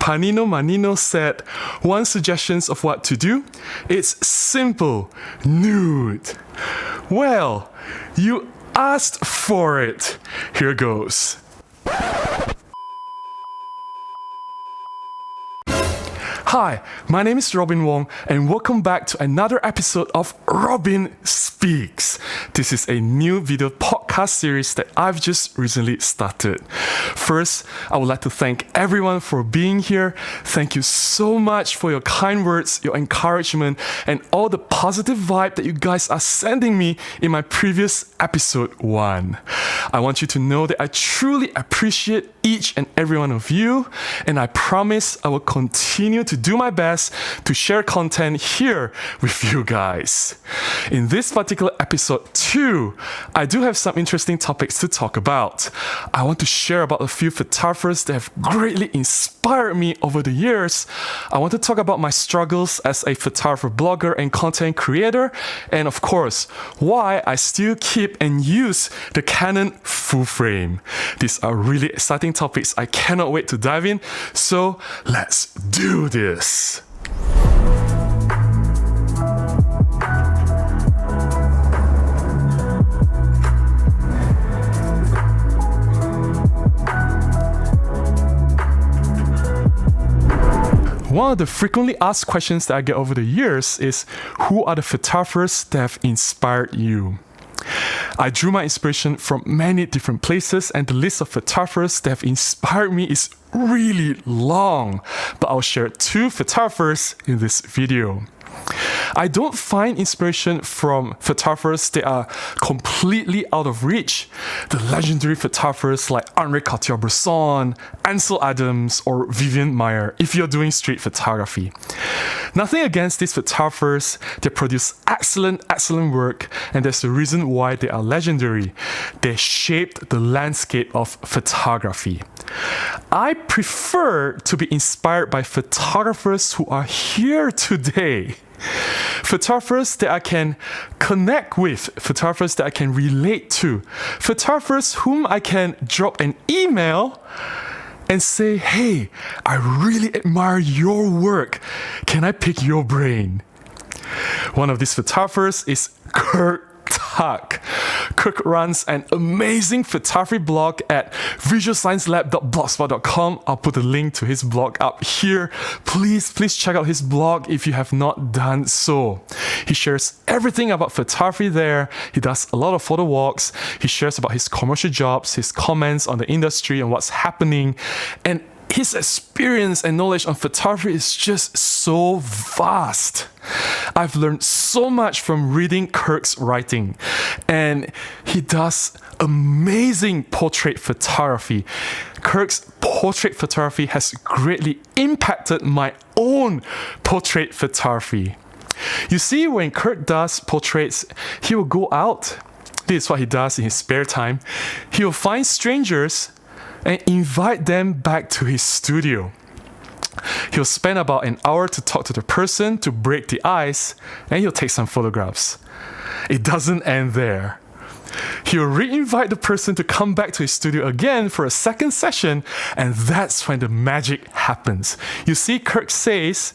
Panino Manino said, one suggestion of what to do, it's simple, nude. Well, you asked for it. Here goes. Hi, my name is Robin Wong and welcome back to another episode of Robin Speaks. This is a new video podcast series that I've just recently started. First, I would like to thank everyone for being here. Thank you so much for your kind words, your encouragement, and all the positive vibe that you guys are sending me in my previous episode 1. I want you to know that I truly appreciate each and every one of you, and I promise I will continue to do my best to share content here with you guys. In this particular episode 2, I do have some interesting topics to talk about. I want to share about a few photographers that have greatly inspired me over the years. I want to talk about my struggles as a photographer, blogger, and content creator, and of course, why I still keep and use the Canon full frame. These are really exciting topics. I cannot wait to dive in, so let's do this. One of the frequently asked questions that I get over the years is, who are the photographers that have inspired you? I drew my inspiration from many different places, and the list of photographers that have inspired me is really long, but I'll share 2 photographers in this video. I don't find inspiration from photographers that are completely out of reach. The legendary photographers like Henri Cartier-Bresson, Ansel Adams, or Vivian Maier, if you're doing street photography. Nothing against these photographers. They produce excellent work, and there's a reason why they are legendary. They shaped the landscape of photography. I prefer to be inspired by photographers who are here today. Photographers that I can connect with, photographers that I can relate to, photographers whom I can drop an email and say, hey, I really admire your work. Can I pick your brain? One of these photographers is Kirk Tuck. Kirk runs an amazing photography blog at visualsciencelab.blogspot.com. I'll put a link to his blog up here. Please check out his blog if you have not done so. He shares everything about photography there. He does a lot of photo walks. He shares about his commercial jobs, his comments on the industry and what's happening. And his experience and knowledge on photography is just so vast. I've learned so much from reading Kirk's writing, and he does amazing portrait photography. Kirk's portrait photography has greatly impacted my own portrait photography. You see, when Kirk does portraits, he will go out. This is what he does in his spare time. He will find strangers and invite them back to his studio. He'll spend about an hour to talk to the person, to break the ice, and he'll take some photographs. It doesn't end there. He'll re-invite the person to come back to his studio again for a second session, and that's when the magic happens. You see, Kirk says,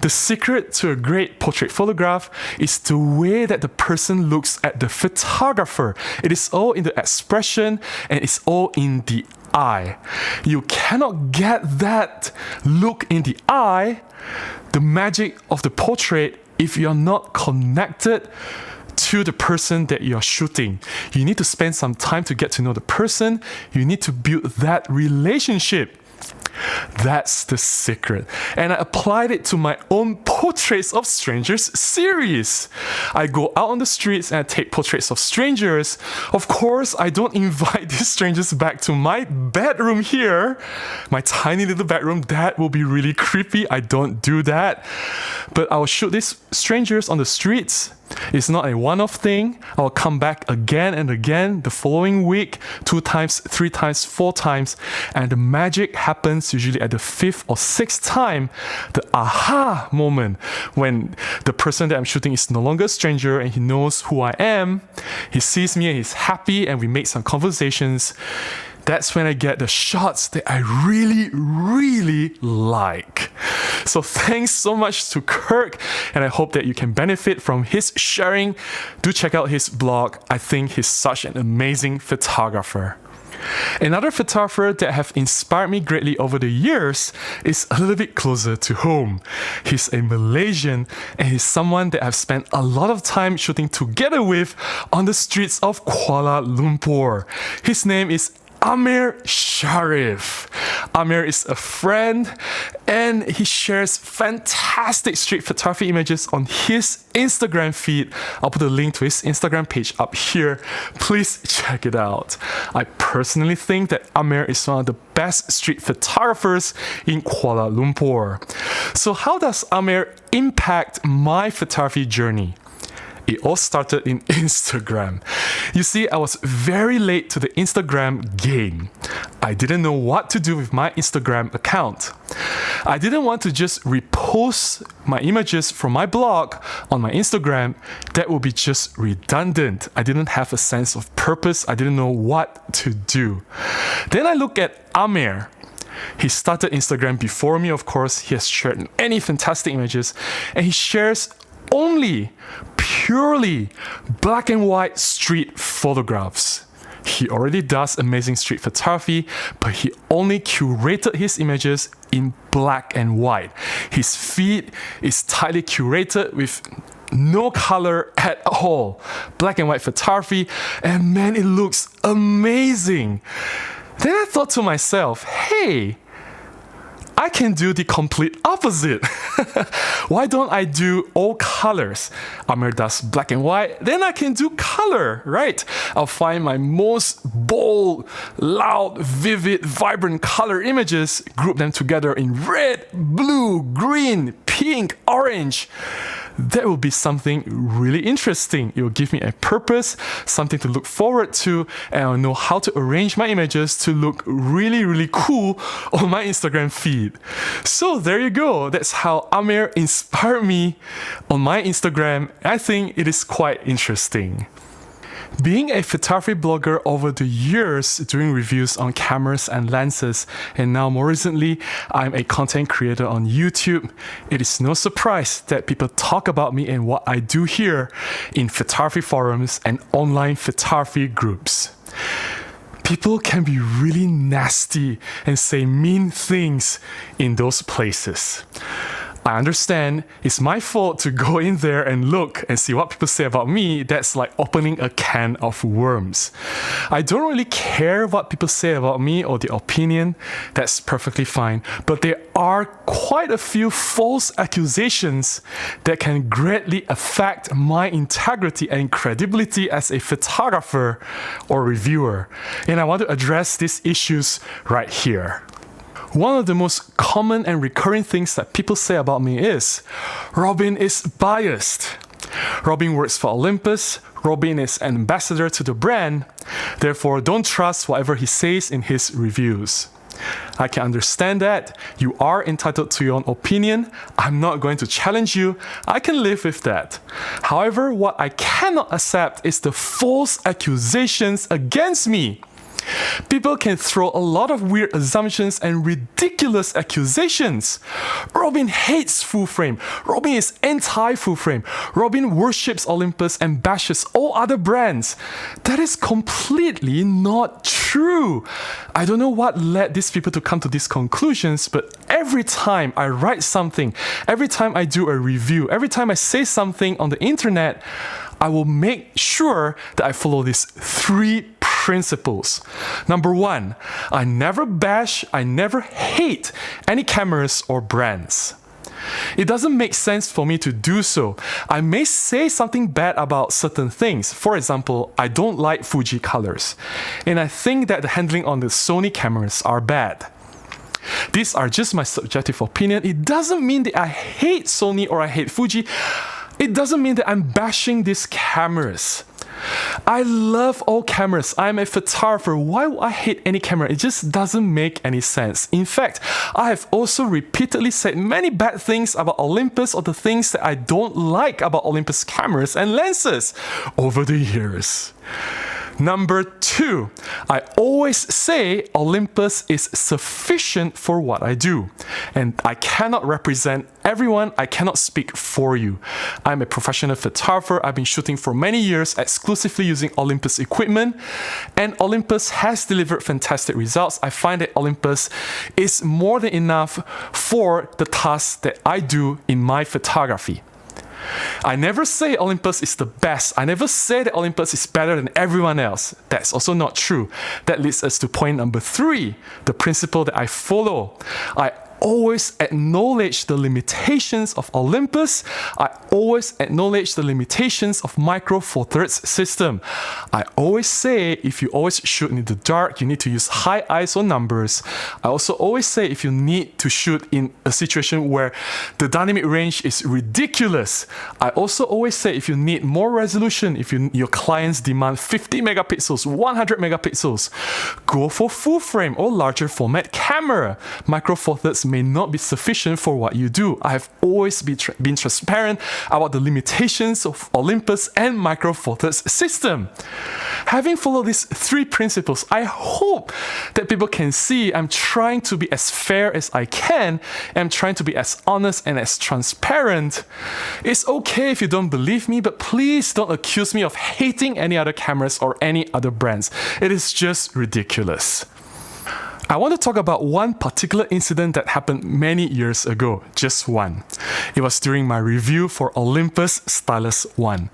the secret to a great portrait photograph is the way that the person looks at the photographer. It is all in the expression, and it's all in the eye. You cannot get that look in the eye, the magic of the portrait, if you're not connected to the person that you're shooting. You need to spend some time to get to know the person. You need to build that relationship. That's the secret. And I applied it to my own Portraits of Strangers series. I go out on the streets and I take portraits of strangers. Of course, I don't invite these strangers back to my bedroom here, my tiny little bedroom. That will be really creepy. I don't do that. But I will shoot these strangers on the streets. It's not a one-off thing. I'll come back again and again the following week, 2 times, 3 times, 4 times, and the magic happens usually at the 5th or 6th time, the aha moment, when the person that I'm shooting is no longer a stranger and he knows who I am. He sees me and he's happy and we make some conversations. that's when I get the shots that I really, really like. So thanks so much to Kirk, and I hope that you can benefit from his sharing. Do check out his blog. I think he's such an amazing photographer. Another photographer that have inspired me greatly over the years is a little bit closer to home. He's a Malaysian, and he's someone that I've spent a lot of time shooting together with on the streets of Kuala Lumpur. His name is Amir Shariff. Amir is a friend, and he shares fantastic street photography images on his Instagram feed. I'll put a link to his Instagram page up here. Please check it out. I personally think that Amir is one of the best street photographers in Kuala Lumpur. So how does Amir impact my photography journey? It all started in Instagram. You see, I was very late to the Instagram game. I didn't know what to do with my Instagram account. I didn't want to just repost my images from my blog on my Instagram. That would be just redundant. I didn't have a sense of purpose. I didn't know what to do. Then I look at Amir. He started Instagram before me, of course. He has shared many fantastic images, and he shares only purely black and white street photographs. He already does amazing street photography, but he only curated his images in black and white. His feed is tightly curated with no color at all. Black and white photography, and man, it looks amazing. Then I thought to myself, hey, I can do the complete opposite. Why don't I do all colors? Amir does black and white, then I can do color, right? I'll find my most bold, loud, vivid, vibrant color images, group them together in red, blue, green, pink, orange. That will be something really interesting. It will give me a purpose, something to look forward to, and I'll know how to arrange my images to look really, really cool on my Instagram feed. So there you go. That's how Amir inspired me on my Instagram. I think it is quite interesting. Being a photography blogger over the years, doing reviews on cameras and lenses, and now more recently, I'm a content creator on YouTube, it is no surprise that people talk about me and what I do here in photography forums and online photography groups. People can be really nasty and say mean things in those places. I understand it's my fault to go in there and look and see what people say about me. That's like opening a can of worms. I don't really care what people say about me or the opinion. That's perfectly fine. But there are quite a few false accusations that can greatly affect my integrity and credibility as a photographer or reviewer. And I want to address these issues right here. One of the most common and recurring things that people say about me is, Robin is biased. Robin works for Olympus. Robin is an ambassador to the brand. Therefore, don't trust whatever he says in his reviews. I can understand that. You are entitled to your own opinion. I'm not going to challenge you. I can live with that. However, what I cannot accept is the false accusations against me. People can throw a lot of weird assumptions and ridiculous accusations. Robin hates full frame. Robin is anti-full frame. Robin worships Olympus and bashes all other brands. That is completely not true. I don't know what led these people to come to these conclusions, but every time I write something, every time I do a review, every time I say something on the internet, I will make sure that I follow these three principles. Number one, I never bash, I never hate any cameras or brands. It doesn't make sense for me to do so. I may say something bad about certain things. For example, I don't like Fuji colors, and I think that the handling on the Sony cameras are bad. These are just my subjective opinion. It doesn't mean that I hate Sony or I hate Fuji. It doesn't mean that I'm bashing these cameras. I love all cameras. I'm a photographer. Why would I hate any camera? It just doesn't make any sense. In fact, I have also repeatedly said many bad things about Olympus or the things that I don't like about Olympus cameras and lenses over the years. Number 2, I always say Olympus is sufficient for what I do. And I cannot represent everyone, I cannot speak for you. I'm a professional photographer, I've been shooting for many years exclusively using Olympus equipment, and Olympus has delivered fantastic results. I find that Olympus is more than enough for the tasks that I do in my photography. I never say Olympus is the best. I never say that Olympus is better than everyone else. That's also not true. That leads us to point number 3, the principle that I follow. I always acknowledge the limitations of Olympus. I always acknowledge the limitations of Micro Four Thirds system. I always say if you always shoot in the dark, you need to use high ISO numbers. I also always say if you need to shoot in a situation where the dynamic range is ridiculous. I also always say if you need more resolution, if your clients demand 50 megapixels, 100 megapixels, go for full frame or larger format camera. Micro Four Thirds may not be sufficient for what you do. I have always been transparent about the limitations of Olympus and Micro Four Thirds system. Having followed these 3 principles, I hope that people can see I'm trying to be as fair as I can. I'm trying to be as honest and as transparent. It's okay if you don't believe me, but please don't accuse me of hating any other cameras or any other brands. It is just ridiculous. I want to talk about one particular incident that happened many years ago, just one. It was during my review for Olympus Stylus 1.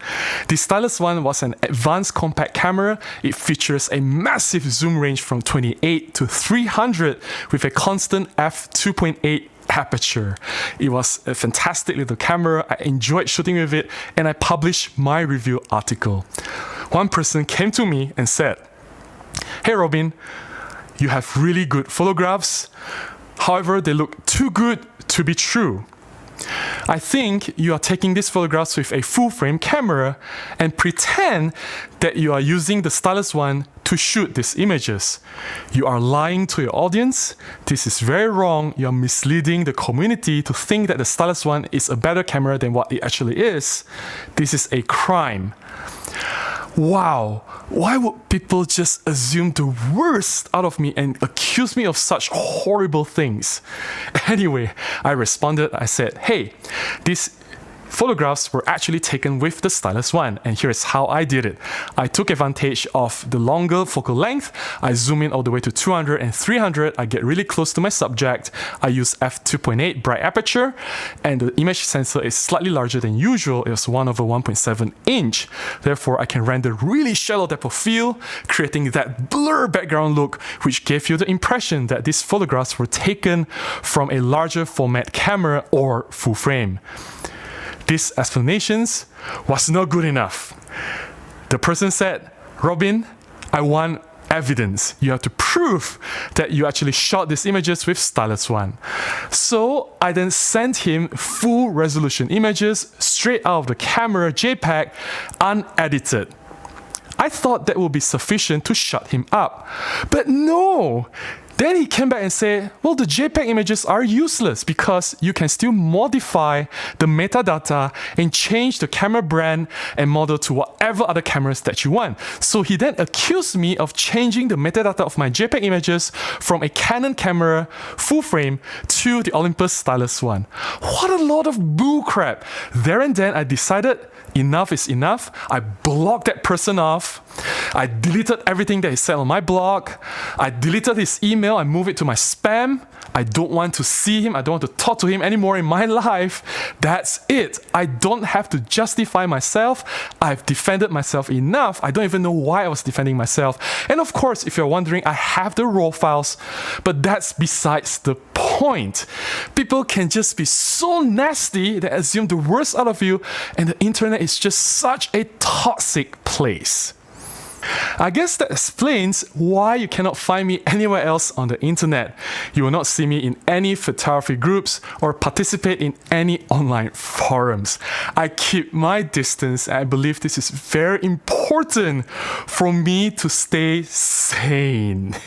The Stylus 1 was an advanced compact camera. It features a massive zoom range from 28 to 300 with a constant f2.8 aperture. It was a fantastic little camera. I enjoyed shooting with it, and I published my review article. One person came to me and said, "Hey Robin, you have really good photographs. However, they look too good to be true. I think you are taking these photographs with a full-frame camera and pretend that you are using the Stylus 1 to shoot these images. You are lying to your audience. This is very wrong. You are misleading the community to think that the Stylus 1 is a better camera than what it actually is. This is a crime." Wow, why would people just assume the worst out of me and accuse me of such horrible things? Anyway, I responded, I said, "Hey, these photographs were actually taken with the Stylus 1, and here's how I did it. I took advantage of the longer focal length. I zoom in all the way to 200 and 300. I get really close to my subject. I use f2.8 bright aperture, and the image sensor is slightly larger than usual. It was 1/1.7 inch. Therefore, I can render really shallow depth of field, creating that blur background look, which gave you the impression that these photographs were taken from a larger format camera or full frame." These explanations was not good enough. The person said, "Robin, I want evidence. You have to prove that you actually shot these images with Stylus 1. So I then sent him full resolution images straight out of the camera JPEG, unedited. I thought that would be sufficient to shut him up. But no! Then he came back and said, well, the JPEG images are useless because you can still modify the metadata and change the camera brand and model to whatever other cameras that you want. So he then accused me of changing the metadata of my JPEG images from a Canon camera full frame to the Olympus Stylus 1. What a lot of bullcrap. There and then I decided enough is enough. I blocked that person off. I deleted everything that he said on my blog. I deleted his email. I moved it to my spam. I don't want to see him. I don't want to talk to him anymore in my life. That's it. I don't have to justify myself. I've defended myself enough. I don't even know why I was defending myself. And of course, if you're wondering, I have the raw files, but that's besides the point. People can just be so nasty that assume the worst out of you, and the internet is just such a toxic place. I guess that explains why you cannot find me anywhere else on the internet. You will not see me in any photography groups or participate in any online forums. I keep my distance, and I believe this is very important for me to stay sane.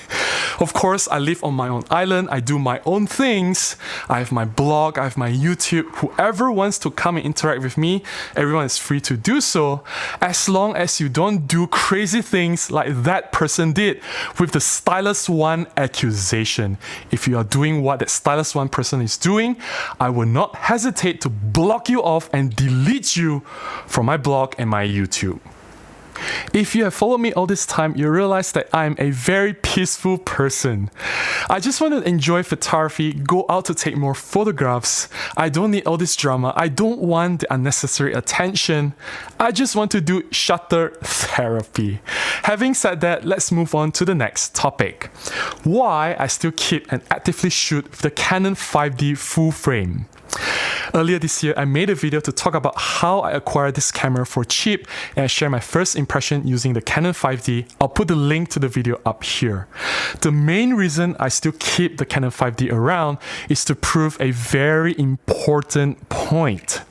Of course, I live on my own island. I do my own things. I have my blog, I have my YouTube. Whoever wants to come and interact with me, everyone is free to do so, as long as you don't do crazy things like that person did with the Stylus 1 accusation. If you are doing what that Stylus 1 person is doing, I will not hesitate to block you off and delete you from my blog and my YouTube. If you have followed me all this time, you realize that I'm a very peaceful person. I just want to enjoy photography, go out to take more photographs. I don't need all this drama. I don't want the unnecessary attention. I just want to do shutter therapy. Having said that, let's move on to the next topic. Why I still keep and actively shoot with the Canon 5D full frame. Earlier this year, I made a video to talk about how I acquired this camera for cheap, and I share my first impression using the Canon 5D. I'll put the link to the video up here. The main reason I still keep the Canon 5D around is to prove a very important point,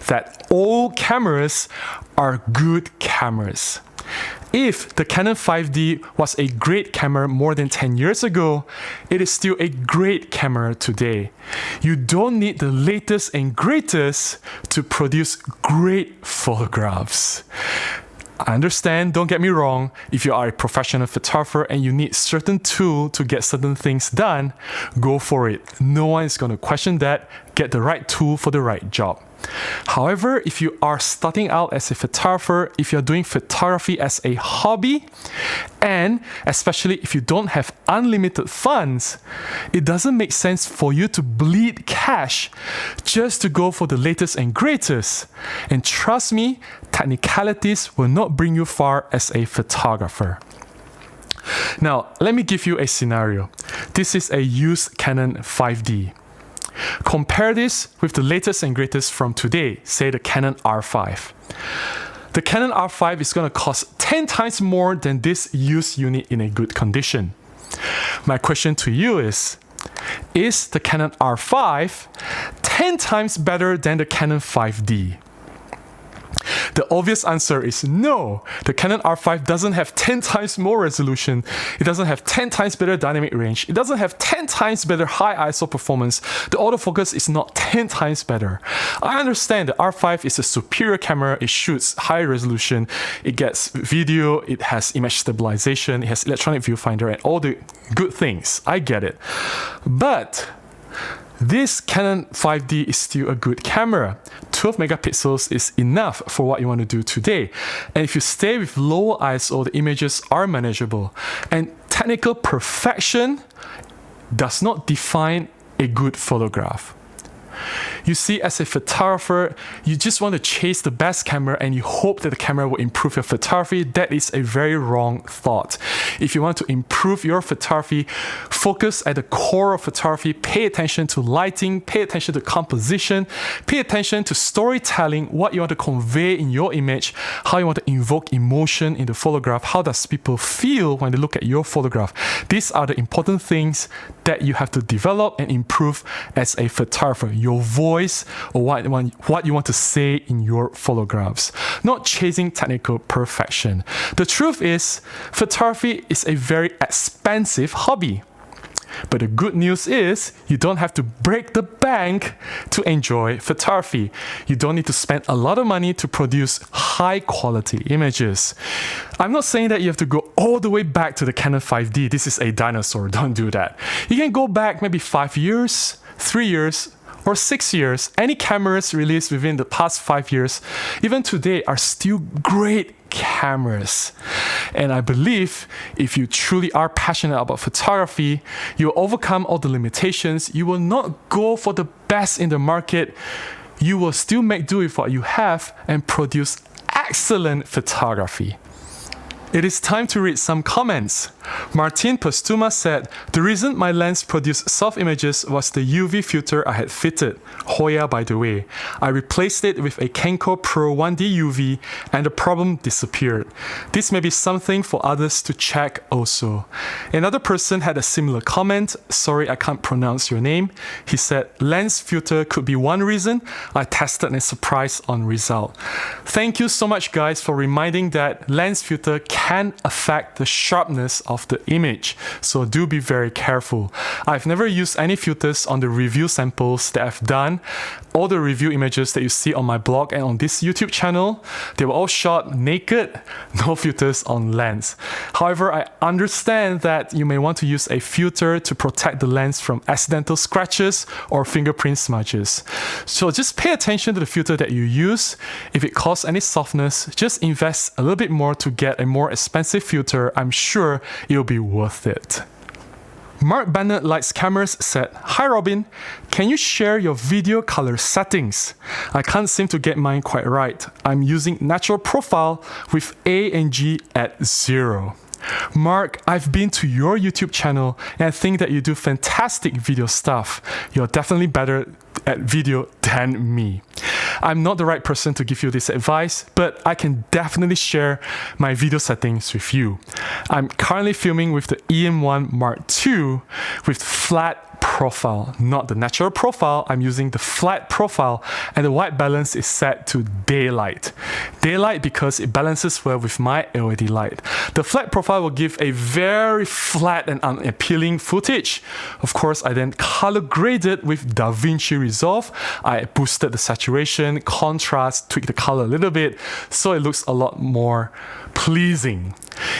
that all cameras are good cameras. If the Canon 5D was a great camera more than 10 years ago, it is still a great camera today. You don't need the latest and greatest to produce great photographs. I understand, don't get me wrong, if you are a professional photographer and you need certain tool to get certain things done, go for it. No one is going to question that. Get the right tool for the right job. However, if you are starting out as a photographer, if you're doing photography as a hobby, and especially if you don't have unlimited funds, it doesn't make sense for you to bleed cash just to go for the latest and greatest. And trust me, technicalities will not bring you far as a photographer. Now, let me give you a scenario. This is a used Canon 5D. Compare this with the latest and greatest from today, say the Canon R5. The Canon R5 is going to cost 10 times more than this used unit in a good condition. My question to you is the Canon R5 10 times better than the Canon 5D? The obvious answer is no. The Canon R5 doesn't have 10 times more resolution. It doesn't have 10 times better dynamic range. It doesn't have 10 times better high ISO performance. The autofocus is not 10 times better. I understand the R5 is a superior camera. It shoots high resolution. It gets video. It has image stabilization. It has electronic viewfinder and all the good things. I get it. But this Canon 5D is still a good camera. 12 megapixels is enough for what you want to do today. And if you stay with lower ISO, the images are manageable. And technical perfection does not define a good photograph. You see, as a photographer, you just want to chase the best camera and you hope that the camera will improve your photography. That is a very wrong thought. If you want to improve your photography, focus at the core of photography. Pay attention to lighting, pay attention to composition, pay attention to storytelling, what you want to convey in your image, how you want to invoke emotion in the photograph, how does people feel when they look at your photograph. These are the important things that you have to develop and improve as a photographer. Your voice or what you want to say in your photographs, not chasing technical perfection. The truth is, photography is a very expensive hobby. But the good news is, you don't have to break the bank to enjoy photography. You don't need to spend a lot of money to produce high quality images. I'm not saying that you have to go all the way back to the Canon 5D. This is a dinosaur, don't do that. You can go back maybe 5 years, 3 years, or 6 years. Any cameras released within the past 5 years, even today, are still great cameras. And I believe if you truly are passionate about photography, you will overcome all the limitations. You will not go for the best in the market. You will still make do with what you have and produce excellent photography. It is time to read some comments. Martin Postuma said, "The reason my lens produced soft images was the UV filter I had fitted. Hoya, by the way. I replaced it with a Kenko Pro 1D UV and the problem disappeared. This may be something for others to check also." Another person had a similar comment. Sorry, I can't pronounce your name. He said, "Lens filter could be one reason. I tested and surprised on result." Thank you so much, guys, for reminding that lens filter can affect the sharpness of the image. So do be very careful. I've never used any filters on the review samples that I've done. All the review images that you see on my blog and on this YouTube channel, they were all shot naked, no filters on lens. However, I understand that you may want to use a filter to protect the lens from accidental scratches or fingerprint smudges. So just pay attention to the filter that you use. If it causes any softness, just invest a little bit more to get a more expensive filter. I'm sure it'll be worth it. Mark Bennett Likes Cameras said, "Hi Robin, can you share your video color settings? I can't seem to get mine quite right. I'm using natural profile with A and G at 0. Mark, I've been to your YouTube channel and I think that you do fantastic video stuff. You're definitely better at video than me. I'm not the right person to give you this advice, but I can definitely share my video settings with you. I'm currently filming with the EM1 Mark II with flat profile, not the natural profile. I'm using the flat profile and the white balance is set to daylight. Daylight because it balances well with my LED light. The flat profile will give a very flat and unappealing footage. Of course, I then color graded with DaVinci Resolve. I boosted the saturation, contrast, tweaked the color a little bit so it looks a lot more pleasing.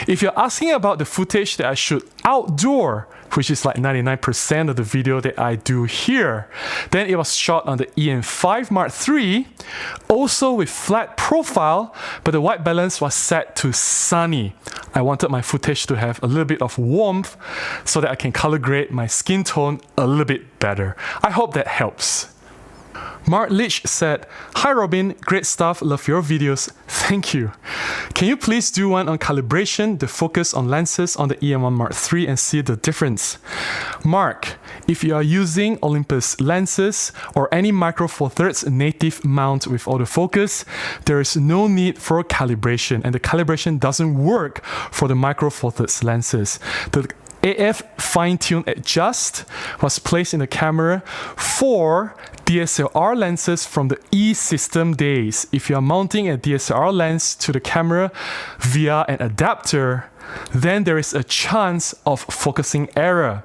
If you're asking about the footage that I shoot outdoor, which is like 99% of the video that I do here, then it was shot on the EM5 Mark III, also with flat profile, but the white balance was set to sunny. I wanted my footage to have a little bit of warmth so that I can color grade my skin tone a little bit better. I hope that helps. Mark Leach said, "Hi Robin, great stuff, love your videos, thank you. Can you please do one on calibration, the focus on lenses on the EM1 Mark III and see the difference?" Mark, if you are using Olympus lenses or any Micro Four Thirds native mount with autofocus, there is no need for calibration and the calibration doesn't work for the Micro Four Thirds lenses. The AF fine-tune adjust was placed in the camera for DSLR lenses from the E-system days. If you are mounting a DSLR lens to the camera via an adapter, then there is a chance of focusing error.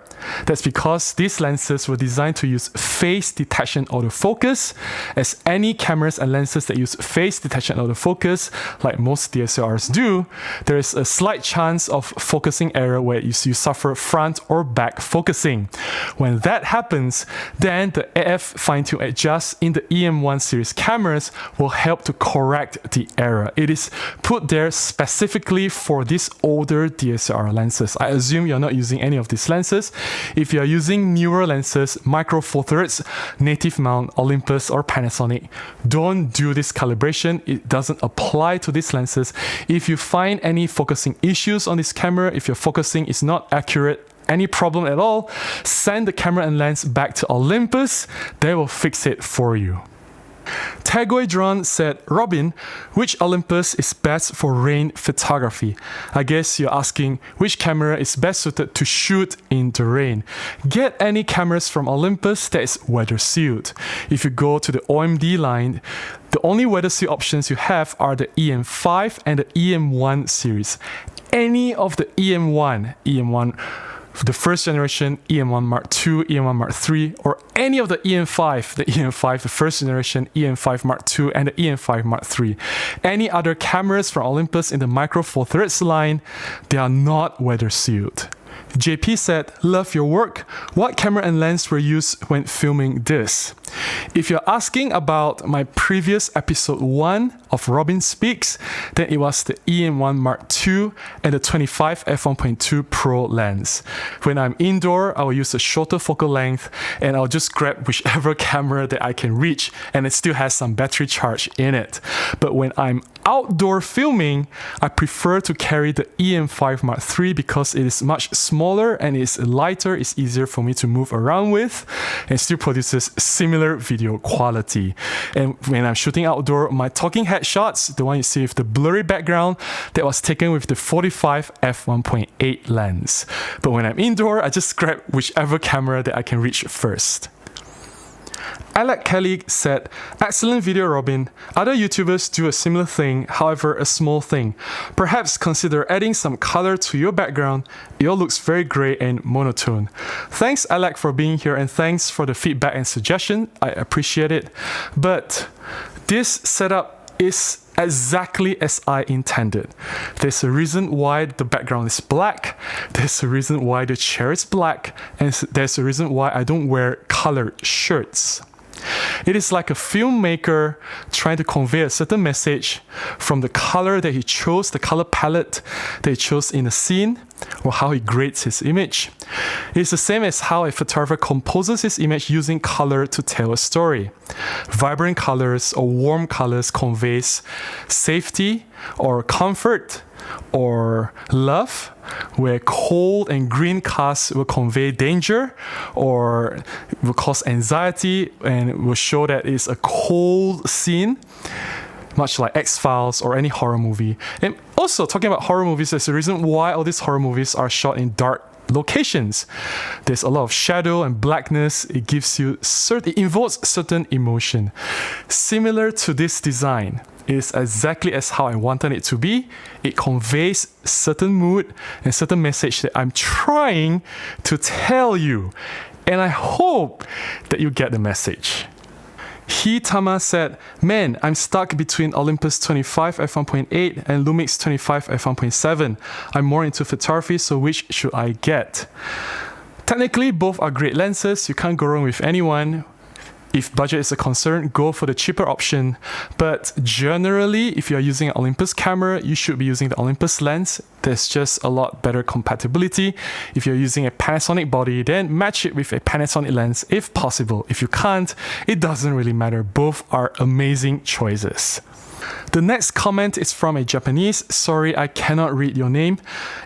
That's because these lenses were designed to use face detection autofocus. As any cameras and lenses that use face detection autofocus, like most DSLRs do, there is a slight chance of focusing error where you suffer front or back focusing. When that happens, then the AF fine-tune adjust in the EM1 series cameras will help to correct the error. It is put there specifically for these older DSLR lenses. I assume you're not using any of these lenses. If you are using newer lenses, Micro Four Thirds, native mount, Olympus or Panasonic, don't do this calibration. It doesn't apply to these lenses. If you find any focusing issues on this camera, if your focusing is not accurate, any problem at all, send the camera and lens back to Olympus. They will fix it for you. Tagoidron said, "Robin, which Olympus is best for rain photography?" I guess you're asking which camera is best suited to shoot in the rain. Get any cameras from Olympus that is weather sealed. If you go to the OMD line, the only weather seal options you have are the EM5 and the EM1 series. Any of the EM1, the first generation EM1 Mark II, EM1 Mark III, or any of the EM5, the first generation EM5 Mark II and the EM5 Mark III. Any other cameras from Olympus in the Micro Four Thirds line, they are not weather sealed. JP said, "Love your work. What camera and lens were used when filming this?" If you're asking about my previous episode 1 of Robin Speaks, then it was the EM1 Mark II and the 25 f1.2 Pro lens. When I'm indoor, I will use a shorter focal length and I'll just grab whichever camera that I can reach and it still has some battery charge in it. But when I'm outdoor filming, I prefer to carry the EM5 Mark III because it is much smaller and it's lighter, it's easier for me to move around with and still produces similar video quality. And when I'm shooting outdoor, my talking head shots, the one you see with the blurry background, that was taken with the 45 f1.8 lens. But when I'm indoor, I just grab whichever camera that I can reach first. Alec Kelly said, excellent video, Robin. Other YouTubers do a similar thing, however, a small thing. Perhaps consider adding some color to your background. It all looks very grey and monotone. Thanks, Alec, for being here, and thanks for the feedback and suggestion. I appreciate it. But this setup is exactly as I intended. There's a reason why the background is black, there's a reason why the chair is black, and there's a reason why I don't wear colored shirts. It is like a filmmaker trying to convey a certain message from the color that he chose, the color palette that he chose in a scene, or how he grades his image. It's the same as how a photographer composes his image using color to tell a story. Vibrant colors or warm colors conveys safety or comfort or love, where cold and green casts will convey danger or will cause anxiety and will show that it's a cold scene, much like X-Files or any horror movie. And also, talking about horror movies, there's a reason why all these horror movies are shot in dark locations. There's a lot of shadow and blackness. It gives you it invokes certain emotion. Similar to this design, is exactly as how I wanted it to be. It conveys certain mood and certain message that I'm trying to tell you. And I hope that you get the message. Hitama said, man, I'm stuck between Olympus 25 f1.8 and Lumix 25 f1.7. I'm more into photography, so which should I get? Technically, both are great lenses. You can't go wrong with anyone. If budget is a concern, go for the cheaper option. But generally, if you are using an Olympus camera, you should be using the Olympus lens. There's just a lot better compatibility. If you're using a Panasonic body, then match it with a Panasonic lens if possible. If you can't, it doesn't really matter. Both are amazing choices. The next comment is from a Japanese. Sorry, I cannot read your name.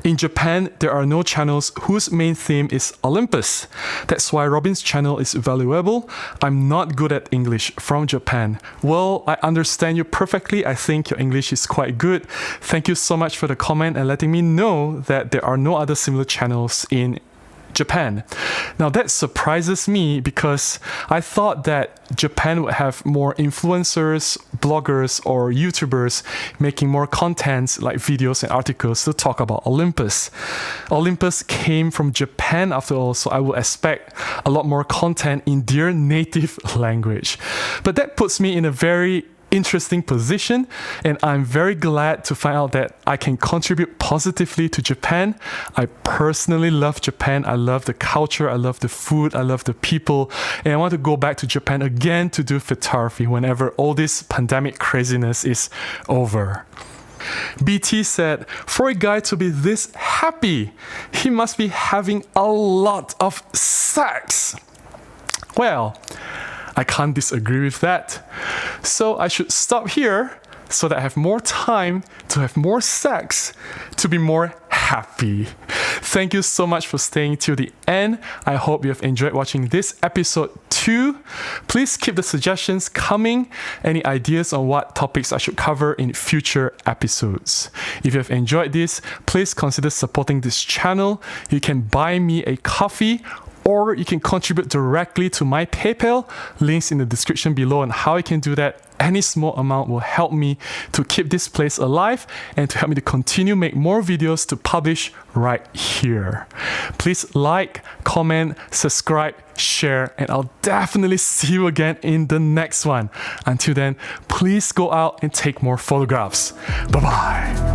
In Japan, there are no channels whose main theme is Olympus. That's why Robin's channel is valuable. I'm not good at English from Japan. Well, I understand you perfectly. I think your English is quite good. Thank you so much for the comment and letting me know that there are no other similar channels in Japan. Now that surprises me because I thought that Japan would have more influencers, bloggers, or YouTubers making more content like videos and articles to talk about Olympus. Olympus came from Japan after all, so I would expect a lot more content in their native language. But that puts me in a very interesting position, and I'm very glad to find out that I can contribute positively to Japan. I personally love Japan. I love the culture, I love the food, I love the people, and I want to go back to Japan again to do photography whenever all this pandemic craziness is over. BT said, for a guy to be this happy, he must be having a lot of sex. Well, I can't disagree with that. So I should stop here so that I have more time to have more sex, to be more happy. Thank you so much for staying till the end. I hope you have enjoyed watching this episode 2. Please keep the suggestions coming. Any ideas on what topics I should cover in future episodes. If you have enjoyed this, please consider supporting this channel. You can buy me a coffee, or you can contribute directly to my PayPal. Links in the description below on how you can do that. Any small amount will help me to keep this place alive and to help me to continue make more videos to publish right here. Please like, comment, subscribe, share, and I'll definitely see you again in the next one. Until then, please go out and take more photographs. Bye-bye.